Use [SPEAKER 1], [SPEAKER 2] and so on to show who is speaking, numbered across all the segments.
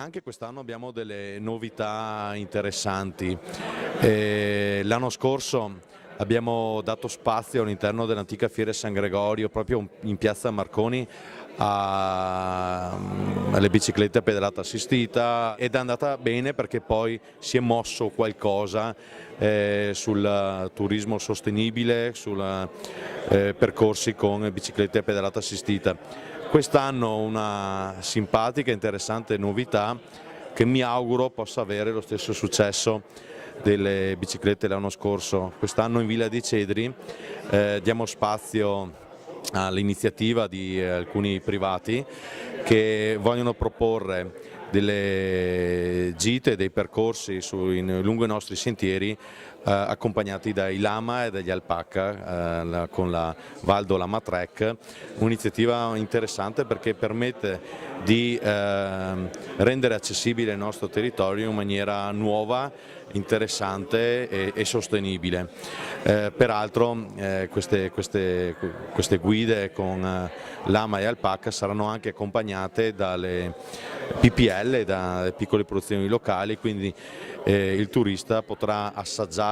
[SPEAKER 1] Anche quest'anno abbiamo delle novità interessanti. L'anno scorso abbiamo dato spazio all'interno dell'antica Fiera San Gregorio, proprio in piazza Marconi, alle biciclette a pedalata assistita, ed è andata bene perché poi si è mosso qualcosa sul turismo sostenibile, sui percorsi con biciclette a pedalata assistita. Quest'anno una simpatica e interessante novità che mi auguro possa avere lo stesso successo delle biciclette l'anno scorso. Quest'anno in Villa dei Cedri diamo spazio all'iniziativa di alcuni privati che vogliono proporre delle gite, dei percorsi lungo i nostri sentieri accompagnati dai lama e dagli alpaca con la Valdo Lama Trek, un'iniziativa interessante perché permette di rendere accessibile il nostro territorio in maniera nuova, interessante e sostenibile. Peraltro queste guide con lama e alpaca saranno anche accompagnate dalle PPL, da piccole produzioni locali, quindi il turista potrà assaggiare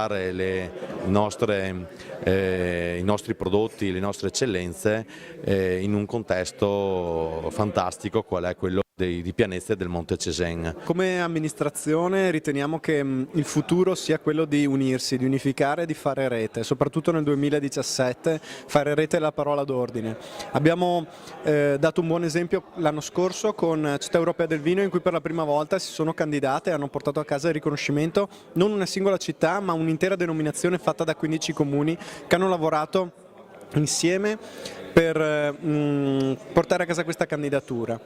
[SPEAKER 1] i nostri prodotti, le nostre eccellenze in un contesto fantastico qual è quello di Pianezza e del Monte Cesen.
[SPEAKER 2] Come amministrazione riteniamo che il futuro sia quello di unirsi, di unificare e di fare rete, soprattutto nel 2017 fare rete è la parola d'ordine. Abbiamo dato un buon esempio l'anno scorso con Città Europea del Vino, in cui per la prima volta si sono candidate e hanno portato a casa il riconoscimento non una singola città ma un'intera denominazione fatta da 15 comuni che hanno lavorato insieme per portare a casa questa candidatura.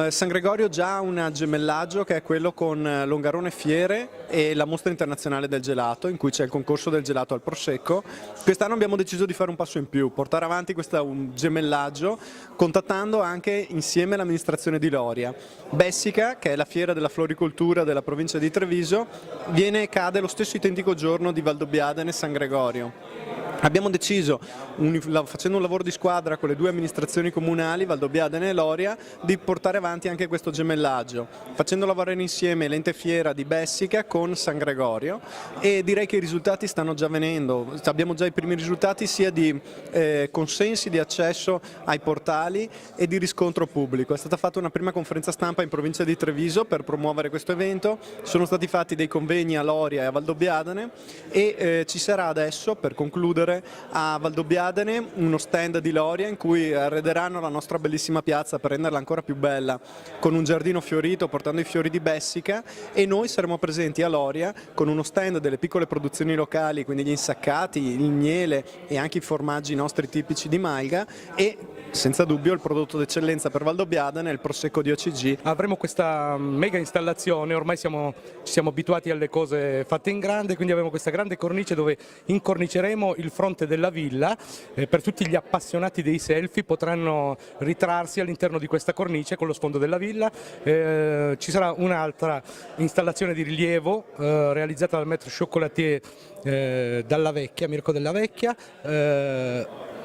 [SPEAKER 2] San Gregorio già ha un gemellaggio che è quello con Longarone Fiere e la Mostra Internazionale del Gelato, in cui c'è il concorso del gelato al Prosecco. Quest'anno abbiamo deciso di fare un passo in più, portare avanti questo gemellaggio contattando anche insieme l'amministrazione di Loria. Bessica, che è la fiera della floricoltura della provincia di Treviso, cade lo stesso identico giorno di Valdobbiadene e San Gregorio. Abbiamo deciso, facendo un lavoro di squadra con le due amministrazioni comunali, Valdobbiadene e Loria, di portare avanti anche questo gemellaggio, facendo lavorare insieme l'ente fiera di Bessica con San Gregorio, e direi che i risultati stanno già venendo. Abbiamo già i primi risultati sia di consensi di accesso ai portali e di riscontro pubblico. È stata fatta una prima conferenza stampa in provincia di Treviso per promuovere questo evento, sono stati fatti dei convegni a Loria e a Valdobbiadene e ci sarà adesso, per concludere, a Valdobbiadene uno stand di Loria in cui arrederanno la nostra bellissima piazza per renderla ancora più bella, con un giardino fiorito portando i fiori di Bessica, e noi saremo presenti a Loria con uno stand delle piccole produzioni locali, quindi gli insaccati, il miele e anche i formaggi nostri tipici di Malga, e senza dubbio il prodotto d'eccellenza per Valdobbiadene è il Prosecco di OCG.
[SPEAKER 3] Avremo questa mega installazione, ormai ci siamo abituati alle cose fatte in grande, quindi avremo questa grande cornice dove incorniceremo il fronte della villa, per tutti gli appassionati dei selfie potranno ritrarsi all'interno di questa cornice con lo sfondo della villa. Ci sarà un'altra installazione di rilievo realizzata dal maître chocolatier Dalla Vecchia, Mirko Della Vecchia,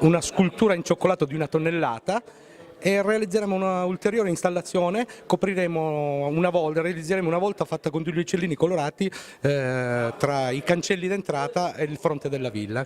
[SPEAKER 3] una scultura in cioccolato di 1 tonnellata, e realizzeremo una ulteriore installazione, realizzeremo una volta fatta con degli uccellini colorati tra i cancelli d'entrata e il fronte della villa.